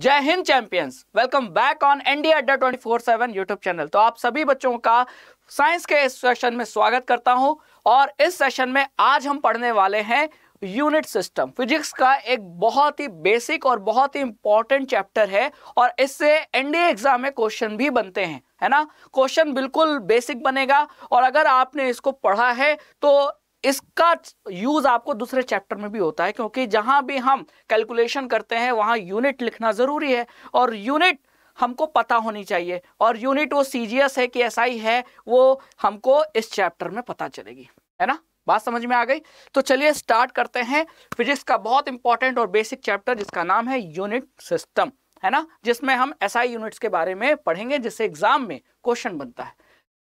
जय Hind champions, welcome back on NDA अड्डा 24/7 YouTube channel. तो आप सभी बच्चों का साइंस के इस सेशन में स्वागत करता हूं और इस सेशन में आज हम पढ़ने वाले हैं यूनिट सिस्टम। फिजिक्स का एक बहुत ही बेसिक और बहुत ही इंपॉर्टेंट चैप्टर है और इससे एनडीए एग्जाम में क्वेश्चन भी बनते हैं, है ना। क्वेश्चन बिल्कुल बेसिक बनेगा और अगर आपने इसको पढ़ा है तो इसका यूज आपको दूसरे चैप्टर में भी होता है, क्योंकि जहां भी हम कैलकुलेशन करते हैं वहां यूनिट लिखना जरूरी है और यूनिट हमको पता होनी चाहिए। और यूनिट वो सीजीएस है कि एसआई है, वो हमको इस चैप्टर में पता चलेगी, है ना। बात समझ में आ गई? तो चलिए स्टार्ट करते हैं फिजिक्स का बहुत इंपॉर्टेंट और बेसिक चैप्टर जिसका नाम है यूनिट सिस्टम, है ना, जिसमें हम एसआई यूनिट्स के बारे में पढ़ेंगे जिससे एग्जाम में क्वेश्चन बनता है।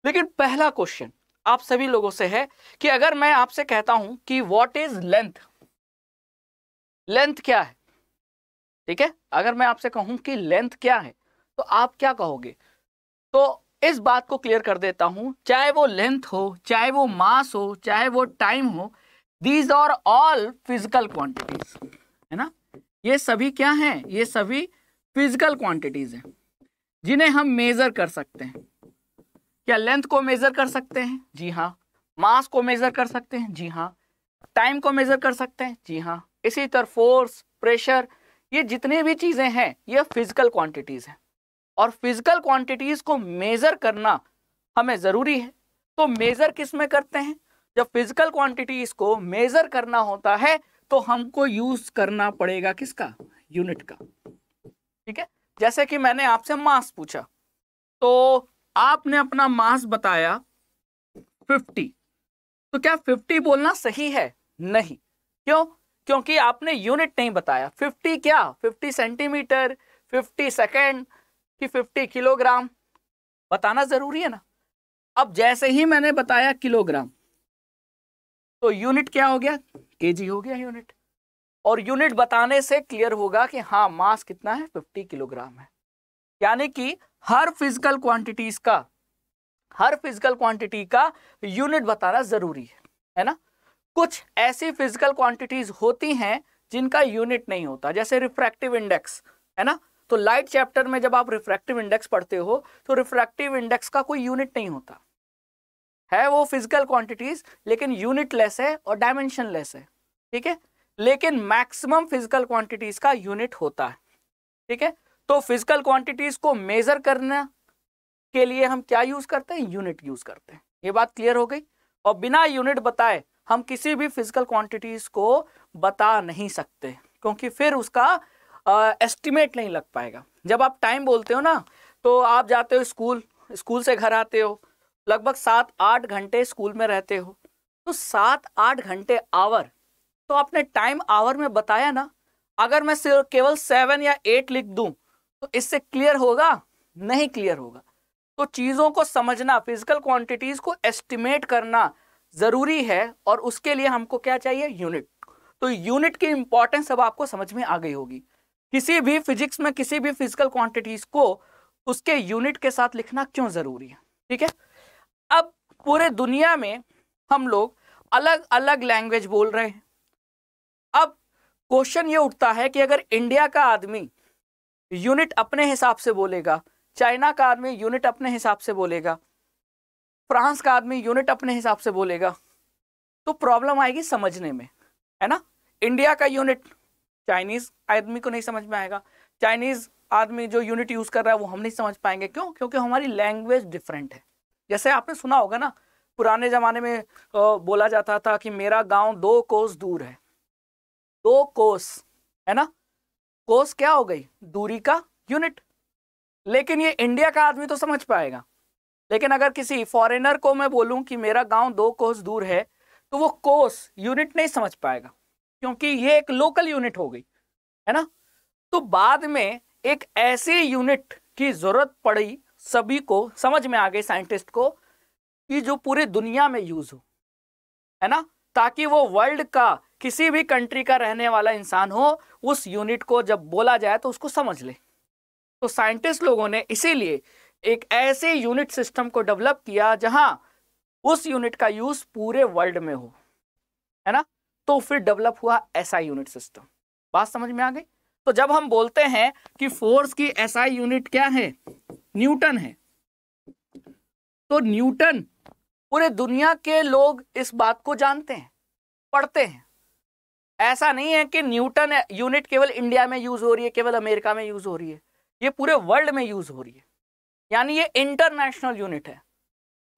लेकिन पहला क्वेश्चन आप सभी लोगों से है कि अगर मैं आपसे कहता हूं कि व्हाट इज लेंथ, लेंथ क्या है, ठीक है। अगर मैं आपसे कहूं कि लेंथ क्या है तो आप क्या कहोगे? तो इस बात को क्लियर कर देता हूं, चाहे वो लेंथ हो, चाहे वो मास हो, चाहे वो टाइम हो, these are all physical quantities, है ना। ये सभी क्या हैं? ये सभी फिजिकल क्वांटिटीज हैं जिन्हें हम मेजर कर सकते हैं। क्या लेंथ को मेजर कर सकते हैं? जी हाँ। मास को मेजर कर सकते हैं? जी हाँ। टाइम को मेजर कर सकते हैं? जी हाँ। इसी तरह फोर्स, प्रेशर, ये जितने भी चीजें हैं ये फिजिकल क्वांटिटीज हैं और फिजिकल क्वांटिटीज को मेजर करना हमें जरूरी है। तो मेजर किस में करते हैं? जब फिजिकल क्वांटिटीज को मेजर करना होता है तो हमको यूज करना पड़ेगा किसका? यूनिट का, ठीक है। जैसे कि मैंने आपसे मास पूछा तो आपने अपना मास बताया 50, तो क्या 50 बोलना सही है? नहीं। क्यों? क्योंकि आपने यूनिट नहीं बताया। 50 क्या? 50 सेंटीमीटर, 50 सेकेंड कि 50 किलोग्राम बताना जरूरी है ना। अब जैसे ही मैंने बताया किलोग्राम तो यूनिट क्या हो गया? केजी हो गया यूनिट। और यूनिट बताने से क्लियर होगा कि हाँ मास कितना है? 50 किलोग्राम है। यानी कि हर फिजिकल क्वांटिटी का यूनिट बताना जरूरी है ना। कुछ ऐसी फिजिकल क्वांटिटीज होती हैं जिनका यूनिट नहीं होता, जैसे रिफ्रैक्टिव इंडेक्स, है ना। तो लाइट चैप्टर में जब आप रिफ्रैक्टिव इंडेक्स पढ़ते हो तो रिफ्रैक्टिव इंडेक्स का कोई यूनिट नहीं होता है, वो फिजिकल क्वांटिटीज लेकिन यूनिट लेस है और डायमेंशन लेस है, ठीक है। लेकिन मैक्सिमम फिजिकल क्वांटिटीज का यूनिट होता है, ठीक है। तो फिजिकल क्वांटिटीज को मेजर करना के लिए हम क्या यूज करते हैं? यूनिट यूज करते हैं। ये बात क्लियर हो गई। और बिना यूनिट बताए हम किसी भी फिजिकल क्वांटिटीज को बता नहीं सकते, क्योंकि फिर उसका एस्टिमेट नहीं लग पाएगा। जब आप टाइम बोलते हो ना तो आप जाते हो स्कूल से घर आते हो, लगभग 7-8 घंटे स्कूल में रहते हो, तो 7-8 घंटे आवर तो आपने टाइम आवर में बताया ना। अगर मैं सिर्फ केवल 7 या 8 लिख दूं तो इससे क्लियर होगा? नहीं क्लियर होगा। तो चीजों को समझना, फिजिकल क्वांटिटीज को एस्टिमेट करना जरूरी है और उसके लिए हमको क्या चाहिए? यूनिट। तो यूनिट की इंपॉर्टेंस अब आपको समझ में आ गई होगी। किसी भी फिजिक्स में किसी भी फिजिकल क्वांटिटीज को उसके यूनिट के साथ लिखना क्यों जरूरी है, ठीक है। अब पूरे दुनिया में हम लोग अलग अलग लैंग्वेज बोल रहे हैं। अब क्वेश्चन ये उठता है कि अगर इंडिया का आदमी यूनिट अपने हिसाब से बोलेगा, चाइना का आदमी यूनिट अपने हिसाब से बोलेगा, फ्रांस का आदमी यूनिट अपने हिसाब से बोलेगा, तो प्रॉब्लम आएगी समझने में, है ना। इंडिया का यूनिट चाइनीज आदमी को नहीं समझ में आएगा, चाइनीज आदमी जो यूनिट यूज कर रहा है वो हम नहीं समझ पाएंगे। क्यों? क्योंकि हमारी लैंग्वेज डिफरेंट है। जैसे आपने सुना होगा ना, पुराने जमाने में बोला जाता था कि मेरा गांव 2 कोस दूर है। 2 कोस, है ना। कोस क्या हो गई? दूरी का यूनिट। लेकिन ये इंडिया का आदमी तो समझ पाएगा, लेकिन अगर किसी फॉरेनर को मैं बोलूं कि मेरा गांव 2 कोस दूर है तो वो कोस यूनिट नहीं समझ पाएगा, क्योंकि ये एक लोकल यूनिट हो गई, है ना। तो बाद में एक ऐसी यूनिट की जरूरत पड़ी, सभी को समझ में आ गई, साइंटिस्ट को, कि जो पूरी दुनिया में यूज हो, है ना, ताकि वो वर्ल्ड का किसी भी कंट्री का रहने वाला इंसान हो उस यूनिट को जब बोला जाए तो उसको समझ ले। तो साइंटिस्ट लोगों ने इसीलिए एक ऐसे यूनिट सिस्टम को डेवलप किया जहां उस यूनिट का यूज पूरे वर्ल्ड में हो, है ना। तो फिर डेवलप हुआ ऐसा यूनिट सिस्टम। बात समझ में आ गई? तो जब हम बोलते हैं कि फोर्स की एसआई यूनिट क्या है, न्यूटन है, तो न्यूटन पूरे दुनिया के लोग इस बात को जानते हैं, पढ़ते हैं। ऐसा नहीं है कि न्यूटन यूनिट केवल इंडिया में यूज हो रही है, केवल अमेरिका में यूज हो रही है, ये पूरे वर्ल्ड में यूज हो रही है। यानी ये इंटरनेशनल यूनिट है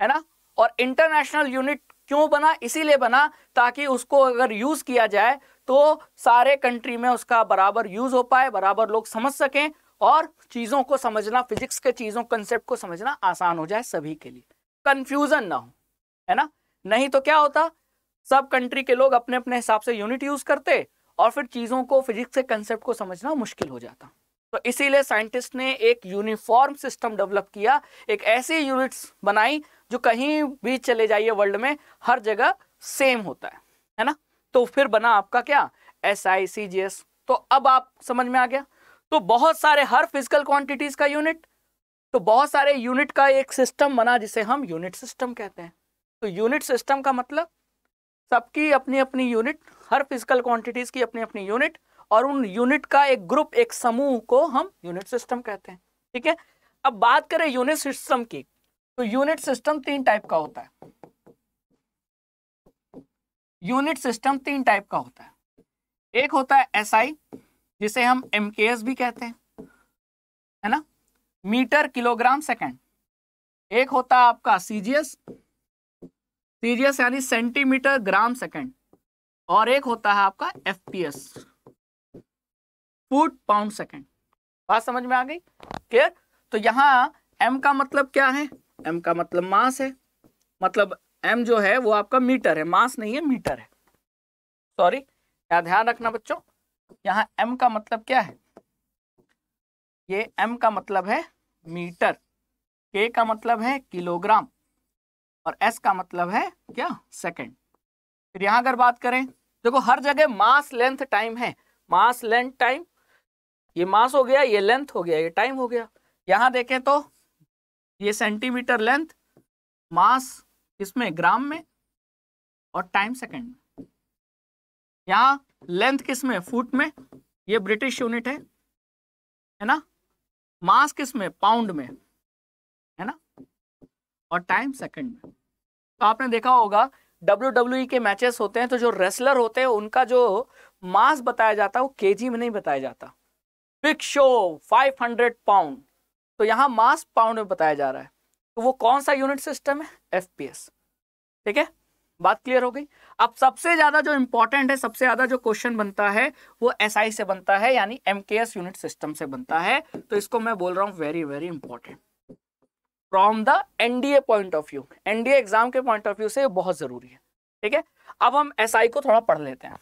ना। और इंटरनेशनल यूनिट क्यों बना? इसीलिए बना ताकि उसको अगर यूज किया जाए तो सारे कंट्री में उसका बराबर यूज हो पाए, बराबर लोग समझ सकें और चीजों को समझना, फिजिक्स के चीजों कंसेप्ट को समझना आसान हो जाए सभी के लिए, कंफ्यूजन ना हो, है ना। नहीं तो क्या होता, सब कंट्री के लोग अपने अपने हिसाब से यूनिट यूज करते और फिर चीजों को, फिजिक्स के कंसेप्ट को समझना मुश्किल हो जाता। तो इसीलिए साइंटिस्ट ने एक यूनिफॉर्म सिस्टम डेवलप किया, एक ऐसी यूनिट्स बनाई जो कहीं भी चले जाइए वर्ल्ड में हर जगह सेम होता है ना। तो फिर बना आपका क्या, SI CGS। तो अब आप समझ में आ गया। तो बहुत सारे, हर फिजिकल क्वांटिटीज का यूनिट, तो बहुत सारे यूनिट का एक सिस्टम बना जिसे हम यूनिट सिस्टम कहते हैं। तो यूनिट सिस्टम का मतलब सबकी अपनी अपनी यूनिट, हर फिजिकल क्वांटिटीज की अपनी अपनी यूनिट, और उन यूनिट का एक ग्रुप, एक समूह को हम यूनिट सिस्टम कहते हैं। ठीक है। अब बात करें यूनिट सिस्टम की, तो यूनिट सिस्टम 3 टाइप का होता है। यूनिट सिस्टम 3 टाइप का होता है। एक होता है SI, जिसे हम MKS भी कहते हैं, है ना, मीटर किलोग्राम सेकंड। एक होता है आपका CGS यानी सेंटीमीटर ग्राम सेकंड। और एक होता है आपका FPS, फुट पाउंड सेकंड। बात समझ में आ गई? क्लियर? तो यहाँ M का मतलब क्या है? M का मतलब मास है। मतलब M जो है वो आपका मीटर है, मास नहीं है, मीटर है। सॉरी, क्या ध्यान रखना बच्चों, यहाँ M का मतलब क्या है? ये M का मतलब है मीटर, K का मतलब है किलोग्राम, और S का मतलब है क्या, सेकंड। फिर यहाँ अगर बात करें, देखो हर जगह मास लेंथ टाइम है, मास लेंथ टाइम, ये मास हो गया, ये लेंथ हो गया, ये टाइम हो गया। यहाँ देखें तो ये सेंटीमीटर लेंथ, मास इसमें ग्राम में, और टाइम सेकंड में। यहाँ लेंथ किस में, फुट में, ये ब्रिटिश यूनिट है ना। मास किस में, पाउंड में, है ना, और टाइम सेकंड में। तो आपने देखा होगा WWE के मैचेस होते हैं तो जो रेसलर होते हैं उनका जो मास बताया जाता है वो केजी में नहीं बताया जाता। बिग शो 500 पाउंड, तो यहाँ मास पाउंड में बताया जा रहा है। तो वो कौन सा यूनिट सिस्टम है? FPS। ठीक है, बात क्लियर हो गई। अब सबसे ज्यादा जो इंपॉर्टेंट है, सबसे ज्यादा जो क्वेश्चन बनता है वो SI से बनता है, यानी MKS यूनिट सिस्टम से बनता है। तो इसको मैं बोल रहा हूं very very important from the NDA point of view, NDA exam के पॉइंट ऑफ व्यू से बहुत जरूरी है। ठीक है, अब हम SI को थोड़ा पढ़ लेते हैं।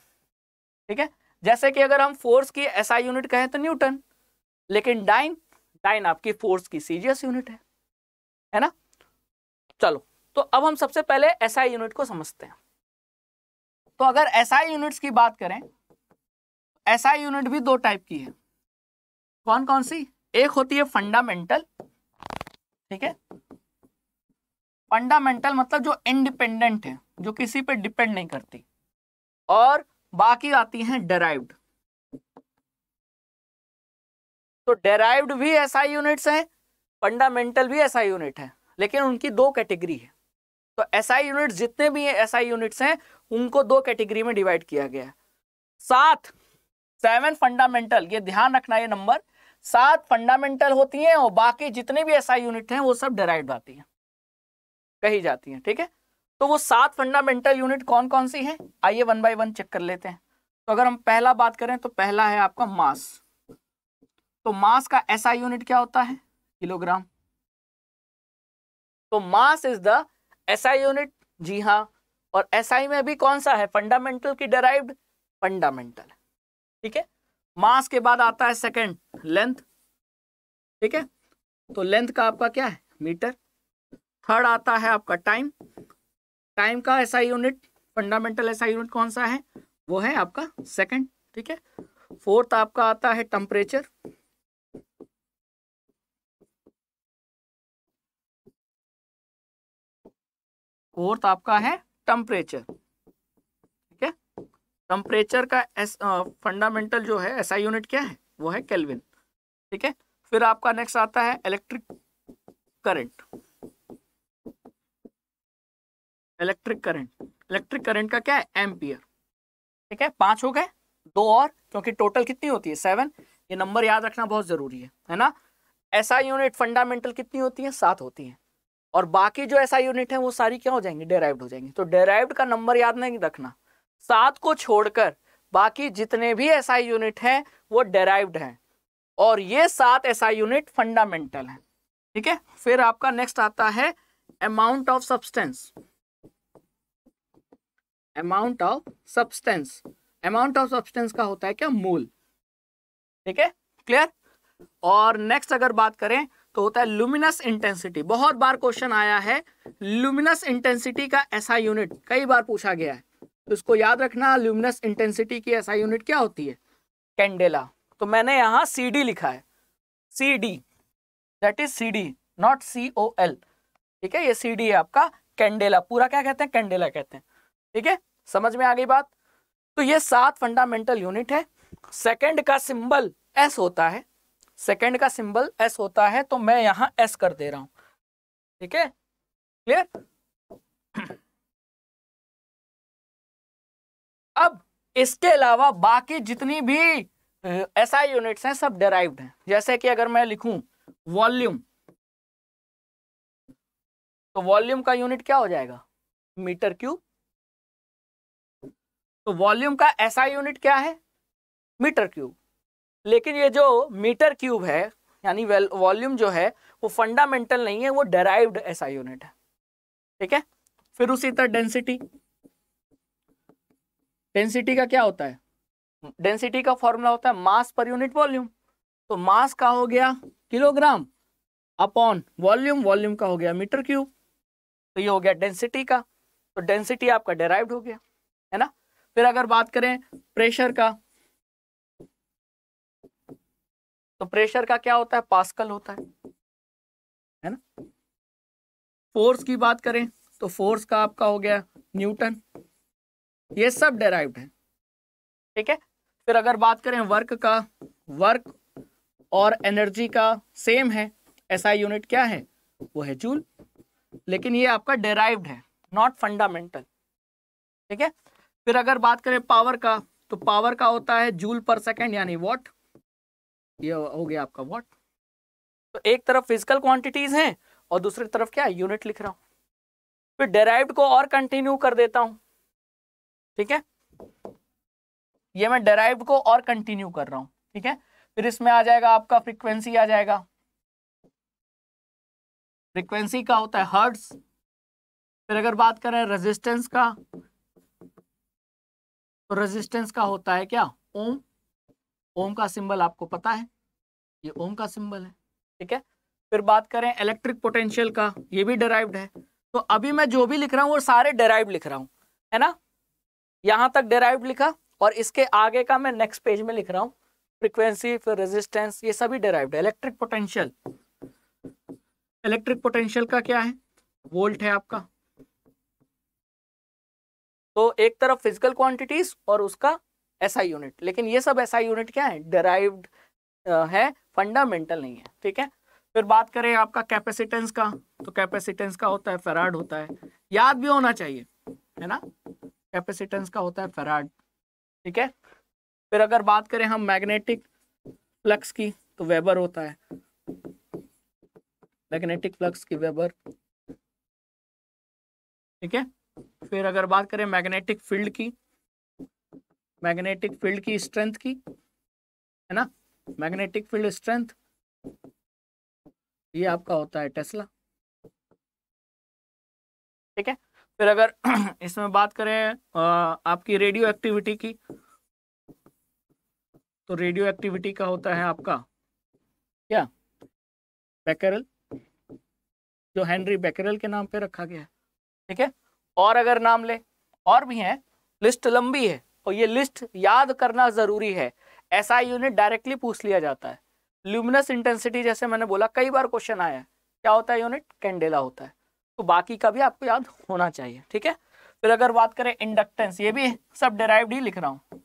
ठीक है, जैसे कि अगर हम फोर्स की SI यूनिट कहें तो न्यूटन, लेकिन डाइन आपकी फोर्स की CGS यूनिट है ना। चलो, तो अब हम सबसे पहले SI यूनिट को समझते हैं। तो अगर SI यूनिट्स की बात करें, SI यूनिट भी 2 टाइप की है। कौन कौन सी? एक होती है फंडामेंटल। ठीक है, फंडामेंटल मतलब जो इंडिपेंडेंट है, जो किसी पे डिपेंड नहीं करती। और बाकी आती हैं डेराइव्ड। तो डेराइव्ड भी SI यूनिट्स हैं, फंडामेंटल भी SI यूनिट है, लेकिन उनकी 2 कैटेगरी है। तो SI यूनिट्स जितने भी SI यूनिट्स हैं उनको 2 कैटेगरी में डिवाइड किया गया है। 7 फंडामेंटल, ये ध्यान रखना, ये नंबर 7 फंडामेंटल होती हैं और बाकी जितने भी SI यूनिट हैं वो सब डेराइव्ड आती हैं, कही जाती हैं। ठीक है, तो वो 7 फंडामेंटल यूनिट कौन कौन सी हैं, आइए 1 बाय 1 चेक कर लेते हैं। तो अगर हम पहला बात करें तो पहला है आपका मास। तो मास का SI यूनिट क्या होता है? किलोग्राम। तो mass is the SI unit. जी हाँ, और SI में भी कौन सा है? फंडामेंटल की डेराइव्ड? फंडामेंटल। ठीक है, मास के बाद आता है सेकंड लेंथ। ठीक है, तो लेंथ का आपका क्या है? मीटर। थर्ड आता है आपका टाइम। टाइम का SI unit, fundamental SI unit कौन सा है? वो है आपका सेकंड। ठीक है, फोर्थ आपका आता है टेम्परेचर। फोर्थ आपका है टेम्परेचर। ठीक है, टेम्परेचर का फंडामेंटल जो है SI यूनिट क्या है? वो है केल्विन। ठीक है, फिर आपका नेक्स्ट आता है इलेक्ट्रिक करंट। इलेक्ट्रिक करंट का क्या है? एम्पियर। ठीक है, 5 हो गए, 2 और, क्योंकि टोटल कितनी होती है? 7। ये नंबर याद रखना बहुत जरूरी है ना। एसआई यूनिट फंडामेंटल कितनी होती है? 7 होती है, और बाकी जो एसआई यूनिट है वो सारी क्या हो जाएंगी? डेराइव्ड हो जाएंगी। तो डेराइव्ड का नंबर याद नहीं रखना, 7 को छोड़कर बाकी जितने भी एसआई यूनिट हैं वो डेराइव्ड हैं, और ये 7 एसआई यूनिट फंडामेंटल हैं। ठीक है, फिर आपका नेक्स्ट आता है amount of substance. Amount of substance, amount of substance का होता है क्या? मोल। ठीक है, क्लियर। और नेक्स्ट अगर बात करें तो होता है लुमिनस इंटेंसिटी। बहुत बार क्वेश्चन आया है लुमिनस इंटेंसिटी का एसआई यूनिट, कई बार पूछा गया है, तो इसको याद रखना। लुमिनस इंटेंसिटी की एसआई यूनिट क्या होती है? कैंडेला। तो मैंने यहां CD लिखा है, CD, that is CD, not COL। ठीक है, ये CD है आपका, कैंडेला पूरा क्या कहते हैं? कैंडेला कहते हैं। ठीक है, समझ में आ गई बात। तो ये 7 फंडामेंटल यूनिट है। सेकंड का सिंबल S होता है, सेकंड का सिंबल S होता है, तो मैं यहां S कर दे रहा हूं। ठीक है, क्लियर। अब इसके अलावा बाकी जितनी भी एसआई यूनिट्स हैं सब डेराइव्ड हैं। जैसे कि अगर मैं लिखूं वॉल्यूम, तो वॉल्यूम का यूनिट क्या हो जाएगा? Metre cube. तो वॉल्यूम का एसआई यूनिट क्या है? Metre cube. लेकिन ये जो मीटर क्यूब है यानी वॉल्यूम जो है वो फंडामेंटल नहीं है, वो डेराइव्ड एसआई यूनिट है। ठीक है, फिर उसी तरह डेंसिटी। डेंसिटी का क्या होता है? डेंसिटी का फॉर्मूला होता है मास पर यूनिट वॉल्यूम। तो मास का हो गया किलोग्राम अपॉन वॉल्यूम, वॉल्यूम का हो गया मीटर क्यूब। तो ये हो गया डेंसिटी का। तो डेंसिटी आपका डेराइव्ड हो गया, है ना। फिर अगर बात करें प्रेशर का, तो प्रेशर का क्या होता है? पास्कल होता है ना। फोर्स की बात करें तो फोर्स का आपका हो गया न्यूटन। ये सब डेराइव्ड है। ठीक है, फिर अगर बात करें वर्क का, वर्क और एनर्जी का सेम है, एसआई यूनिट क्या है? वो है जूल। लेकिन ये आपका डेराइव्ड है, नॉट फंडामेंटल। ठीक है, फिर अगर बात करें पावर का, तो पावर का होता है जूल पर सेकेंड यानी वॉट। ये हो गया आपका वॉट। तो एक तरफ फिजिकल क्वांटिटीज हैं और दूसरी तरफ क्या है? यूनिट लिख रहा हूं। फिर डेराइव्ड को और कंटिन्यू कर देता हूं। ठीक है, ये मैं डेराइव्ड को और कंटिन्यू कर रहा हूं। ठीक है, फिर इसमें आ जाएगा आपका फ्रीक्वेंसी आ जाएगा। फ्रीक्वेंसी का होता है हर्ट्ज। फिर अगर बात करें रेजिस्टेंस का, तो रेजिस्टेंस का होता है क्या? ओम। ओम का सिंबल आपको पता है, ये ओम का सिंबल है। ठीक है, फिर बात करें इलेक्ट्रिक पोटेंशियल का, ये भी डेराइव्ड है। तो अभी मैं जो भी लिख रहा हूं वो सारे डेराइव्ड लिख रहा हूं, है ना। यहां तक डेराइव्ड लिखा और इसके आगे का मैं नेक्स्ट पेज में लिख रहा हूं। फ्रीक्वेंसी, फिर रेजिस्टेंस, ये सभी डेराइव्ड है। इलेक्ट्रिक पोटेंशियल, इलेक्ट्रिक पोटेंशियल का क्या है? वोल्ट है आपका। तो एक तरफ फिजिकल क्वांटिटीज और उसका एसआई यूनिट, लेकिन ये सब एसआई यूनिट क्या है? डेराइव्ड है, फंडामेंटल नहीं है। ठीक है, फिर बात करें आपका कैपेसिटेंस का, तो कैपेसिटेंस का होता है फैराड होता है, याद भी होना चाहिए, है ना। कैपेसिटेंस का होता है फैराड। ठीक है, फिर अगर बात करें हम मैग्नेटिक फ्लक्स की, तो वेबर होता है, मैग्नेटिक फ्लक्स की वेबर। ठीक है, फिर अगर बात करें मैग्नेटिक फील्ड की, मैग्नेटिक फील्ड की स्ट्रेंथ की, है ना, मैग्नेटिक फील्ड स्ट्रेंथ, ये आपका होता है टेस्ला। ठीक है, फिर अगर इसमें बात करें आपकी रेडियो एक्टिविटी की, तो रेडियो एक्टिविटी का होता है आपका क्या? बैकरल, जो हेनरी बैकरल के नाम पे रखा गया है। ठीक है, और अगर नाम ले, और भी हैं, लिस्ट लंबी है और ये लिस्ट याद करना जरूरी है। एसआई यूनिट डायरेक्टली पूछ लिया जाता है। ल्यूमिनस इंटेंसिटी जैसे मैंने बोला कई बार क्वेश्चन आया है, क्या होता है यूनिट? कैंडेला होता है। तो बाकी का भी आपको याद होना चाहिए। ठीक है, फिर अगर बात करें इंडक्टेंस, ये भी सब डेराइव्ड ही लिख रहा हूं।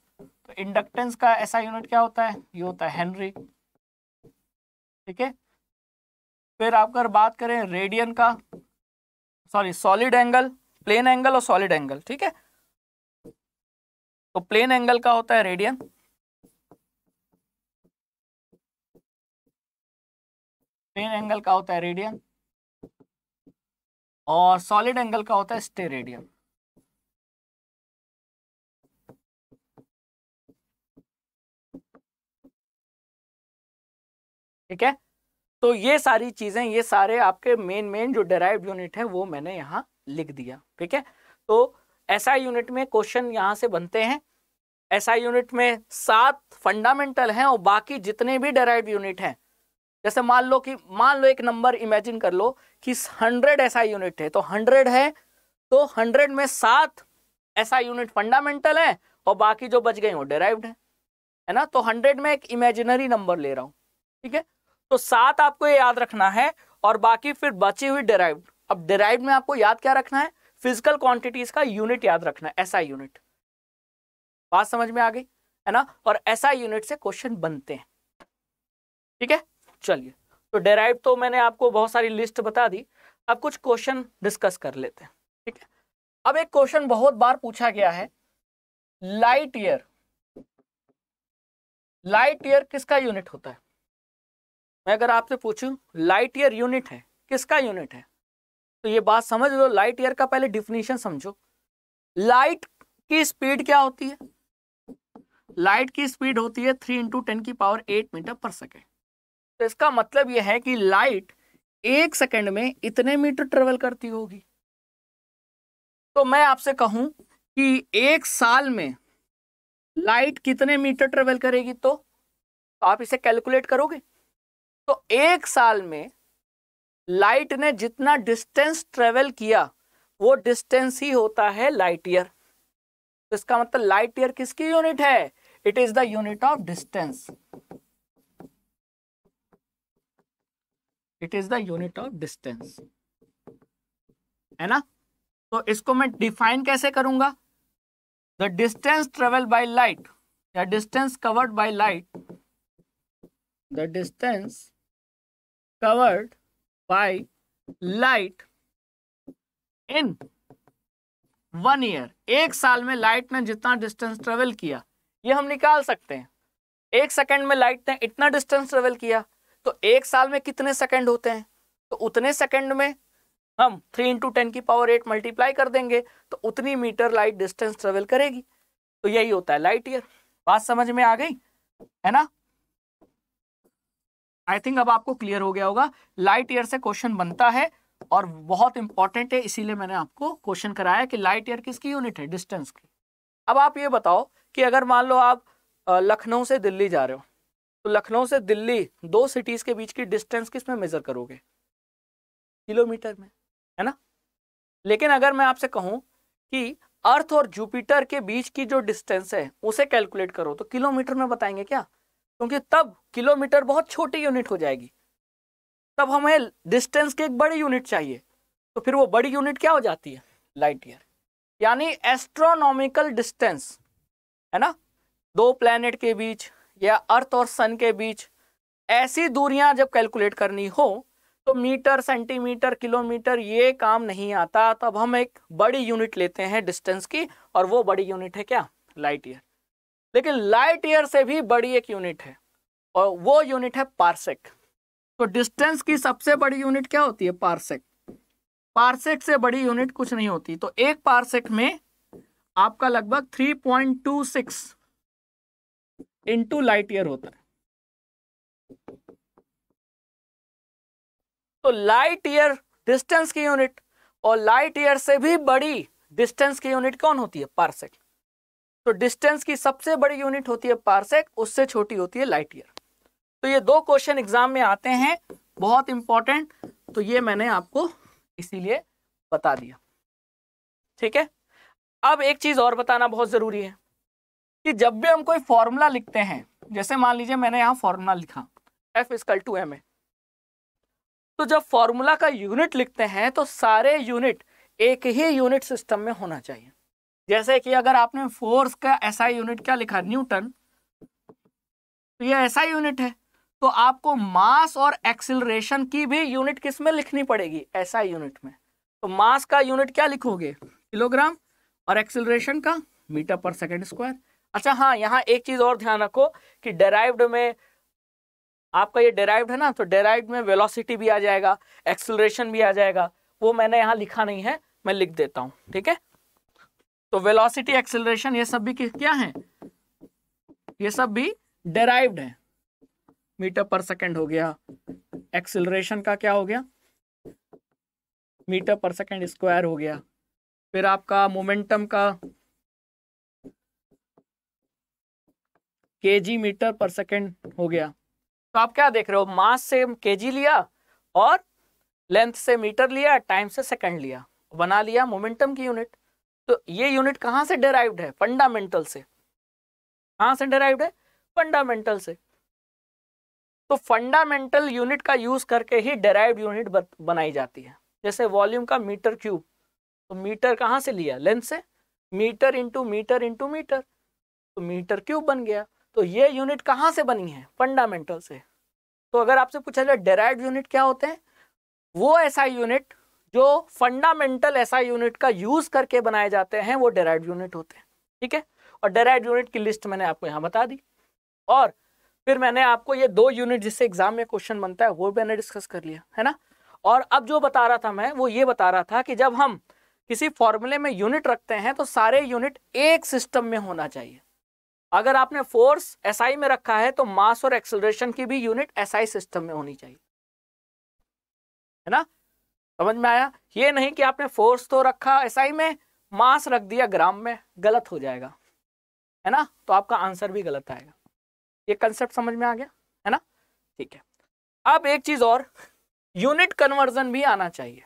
तो इंडक्टेंस का ऐसा यूनिट क्या होता है, ये होता है हेनरी। ठीक है, फिर आप अगर बात करें रेडियन का, sorry solid angle, plane angle और सॉलिड एंगल। ठीक है, तो प्लेन एंगल का होता है रेडियन, प्लेन एंगल का होता है रेडियन, और सॉलिड एंगल का होता है स्टेरेडियन। ठीक है, तो ये सारी चीजें, ये सारे आपके मेन जो डेराइव्ड यूनिट है वो मैंने यहाँ लिख दिया। ठीक है, तो एसआई यूनिट में क्वेश्चन यहाँ से बनते हैं। एसआई यूनिट में 7 फंडामेंटल हैं और बाकी जितने भी डेराइव्ड यूनिट हैं, जैसे मान लो एक नंबर इमेजिन कर लो कि 100 एसआई यूनिट है, तो 100 है तो 100 में 7 एसआई यूनिट फंडामेंटल है और बाकी जो बच गए वो डेराइव्ड है ना। तो 100 में एक इमेजिनरी नंबर ले रहा हूं। ठीक है, तो 7 आपको ये याद रखना है और बाकी फिर बची हुई डेराइव्ड। अब डेराइव्ड में आपको याद क्या रखना है, फिजिकल क्वांटिटीज का यूनिट याद रखना है, एसआई यूनिट। बात समझ में आ गई है ना, और एसआई यूनिट से क्वेश्चन बनते हैं। ठीक है, चलिए, तो डेराइव्ड तो मैंने आपको बहुत सारी लिस्ट बता दी, अब कुछ क्वेश्चन डिस्कस कर लेते हैं। ठीक है, अब एक क्वेश्चन बहुत बार पूछा गया है, लाइट ईयर। लाइट ईयर किसका यूनिट होता है? मैं अगर आपसे पूछूं लाइट ईयर यूनिट है, किसका यूनिट है, तो ये बात समझ लो। लाइट ईयर का पहले डिफिनीशन समझो। लाइट की स्पीड क्या होती है? लाइट की स्पीड होती है 3 × 10⁸ मीटर पर सेकेंड। तो इसका मतलब यह है कि लाइट 1 सेकेंड में इतने मीटर ट्रेवल करती होगी। तो मैं आपसे कहूं कि 1 साल में लाइट कितने मीटर ट्रेवल करेगी, तो आप इसे कैलकुलेट करोगे। तो 1 साल में लाइट ने जितना डिस्टेंस ट्रेवल किया वो डिस्टेंस ही होता है लाइट ईयर। तो इसका मतलब लाइट ईयर किसकी यूनिट है? It is the unit of distance. It is the unit of distance, है ना। तो इसको मैं डिफाइन कैसे करूंगा? The distance travel by light या distance covered by light, the distance covered by light in 1 year. 1 साल में लाइट ने जितना डिस्टेंस ट्रेवल किया ये हम निकाल सकते हैं। 1 सेकेंड में लाइट ने इतना डिस्टेंस ट्रेवल किया, तो 1 साल में कितने सेकेंड होते हैं, तो उतने सेकेंड में हम 3 × 10⁸ मल्टीप्लाई कर देंगे, तो उतनी मीटर लाइट डिस्टेंस ट्रेवल करेगी। तो यही होता है लाइट ईयर। बात समझ में आ गई है ना। आई थिंक अब आपको क्लियर हो गया होगा। लाइट ईयर से क्वेश्चन बनता है और बहुत इंपॉर्टेंट है, इसीलिए मैंने आपको क्वेश्चन कराया कि लाइट ईयर किसकी यूनिट है? डिस्टेंस की। अब आप ये बताओ कि अगर मान लो आप लखनऊ से दिल्ली जा रहे हो, तो लखनऊ से दिल्ली 2 सिटीज के बीच की डिस्टेंस किस में मेजर करोगे? किलोमीटर में, है ना। लेकिन अगर मैं आपसे कहूं कि अर्थ और जुपिटर के बीच की जो डिस्टेंस है उसे कैलकुलेट करो, तो किलोमीटर में बताएंगे क्या? क्योंकि तब किलोमीटर बहुत छोटी यूनिट हो जाएगी, तब हमें डिस्टेंस की एक बड़ी यूनिट चाहिए। तो फिर वो बड़ी यूनिट क्या हो जाती है? लाइट ईयर, यानी एस्ट्रोनॉमिकल डिस्टेंस, है ना। 2 प्लैनेट के बीच या अर्थ और सन के बीच ऐसी दूरियां जब कैलकुलेट करनी हो तो मीटर, सेंटीमीटर, किलोमीटर ये काम नहीं आता। तब हम एक बड़ी यूनिट लेते हैं डिस्टेंस की, और वो बड़ी यूनिट है क्या? Light year. लेकिन लाइट ईयर से भी बड़ी एक यूनिट है और वो यूनिट है पार्सेक। तो डिस्टेंस की सबसे बड़ी यूनिट क्या होती है? पार्सेक। पार्सेक से बड़ी यूनिट कुछ नहीं होती। तो एक पार्सेक में आपका लगभग 3.26 इंटू लाइट ईयर होता है। तो लाइट ईयर डिस्टेंस की यूनिट, और लाइट ईयर से भी बड़ी डिस्टेंस की यूनिट कौन होती है? पार्सेक। तो डिस्टेंस की सबसे बड़ी यूनिट होती है पार्सेक, उससे छोटी होती है लाइट ईयर। तो ये 2 क्वेश्चन एग्जाम में आते हैं, बहुत इंपॉर्टेंट। तो ये मैंने आपको इसीलिए बता दिया। ठीक है, अब एक चीज और बताना बहुत जरूरी है कि जब भी हम कोई फॉर्मूला लिखते हैं, जैसे मान लीजिए मैंने यहाँ फॉर्मूला लिखा F = ma, तो जब फॉर्मूला का यूनिट लिखते हैं तो सारे यूनिट एक ही यूनिट सिस्टम में होना चाहिए। जैसे कि अगर आपने फोर्स का एसआई यूनिट क्या लिखा, न्यूटन, तो ये एसआई यूनिट है, तो आपको मास और एक्सिलरेशन की भी यूनिट किस में लिखनी पड़ेगी, एसआई यूनिट में। तो मास का यूनिट क्या लिखोगे, किलोग्राम, और एक्सिलरेशन का मीटर पर सेकंड स्क्वायर। अच्छा हाँ, यहाँ एक चीज और ध्यान रखो कि डेराइव्ड में आपका ये डेराइव्ड है ना, तो डेराइव्ड में वेलोसिटी भी आ जाएगा, एक्सिलरेशन भी आ जाएगा, वो मैंने यहाँ लिखा नहीं है, मैं लिख देता हूँ, ठीक है। तो वेलोसिटी, एक्सिलरेशन ये सब भी क्या है, ये सब भी डेराइव्ड है। मीटर पर सेकंड हो गया, एक्सिलरेशन का क्या हो गया, मीटर पर सेकंड स्क्वायर हो गया, फिर आपका मोमेंटम का केजी मीटर पर सेकंड हो गया। तो आप क्या देख रहे हो, मास से केजी लिया और लेंथ से मीटर लिया, टाइम से सेकंड लिया, बना लिया मोमेंटम की यूनिट। तो ये यूनिट कहां से डेराइव्ड है, फंडामेंटल से। कहां से डेराइव्ड है, फंडामेंटल से। तो फंडामेंटल यूनिट का यूज करके ही डेराइव्ड यूनिट बनाई जाती है। जैसे वॉल्यूम का मीटर क्यूब, तो मीटर कहां से लिया, लेंथ से, metre into metre into metre, तो मीटर क्यूब बन गया। तो ये यूनिट कहां से बनी है, फंडामेंटल से। तो अगर आपसे पूछा जाए डेराइव्ड यूनिट क्या होते हैं, वो एसआई यूनिट जो फंडामेंटल एसआई यूनिट का यूज करके बनाए जाते हैं, वो डेराइव्ड यूनिट होते हैं, ठीक है। और डेराइव्ड यूनिट की लिस्ट मैंने आपको यहाँ बता दी, और फिर मैंने आपको ये 2 यूनिट जिससे एग्जाम में क्वेश्चन बनता है वो मैंने डिस्कस कर लिया है ना। और अब जो बता रहा था मैं, वो ये बता रहा था कि जब हम किसी फॉर्मूले में यूनिट रखते हैं तो सारे यूनिट एक सिस्टम में होना चाहिए। अगर आपने फोर्स एसआई में रखा है तो मास और एक्सेलरेशन की भी यूनिट एसआई सिस्टम में होनी चाहिए, है ना। समझ में आया, ये नहीं कि आपने फोर्स तो रखा एसआई में, मास रख दिया ग्राम में, गलत हो जाएगा, है ना। तो आपका आंसर भी गलत आएगा। ये कंसेप्ट समझ में आ गया, है ना, ठीक है। अब एक चीज और, यूनिट कन्वर्जन भी आना चाहिए।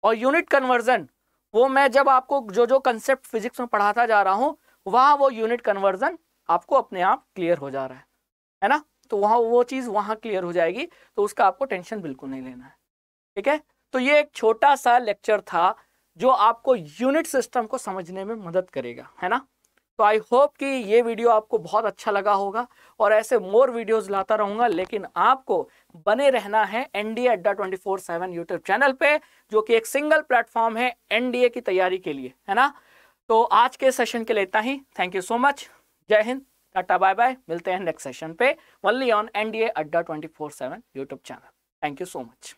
और यूनिट कन्वर्जन वो मैं जब आपको जो जो कंसेप्ट फिजिक्स में पढ़ाता जा रहा हूं, वहां वो यूनिट कन्वर्जन आपको अपने आप क्लियर हो जा रहा है ना। तो वहां वो चीज वहां क्लियर हो जाएगी, तो उसका आपको टेंशन बिल्कुल नहीं लेना है, ठीक है। तो ये एक छोटा सा लेक्चर था जो आपको यूनिट सिस्टम को समझने में मदद करेगा, है ना। तो आई होप कि ये वीडियो आपको बहुत अच्छा लगा होगा, और ऐसे मोर वीडियोस लाता रहूंगा, लेकिन आपको बने रहना है एनडीए अड्डा 24/7 यूट्यूब चैनल पे, जो कि एक सिंगल प्लेटफॉर्म है एनडीए की तैयारी के लिए, है ना। तो आज के सेशन के लिए इतना ही। थैंक यू सो मच, जय हिंद, टाटा बाय बाय, मिलते हैं नेक्स्ट सेशन पे, ओनली ऑन एनडीए अड्डा 24/7 YouTube channel. Thank you so much.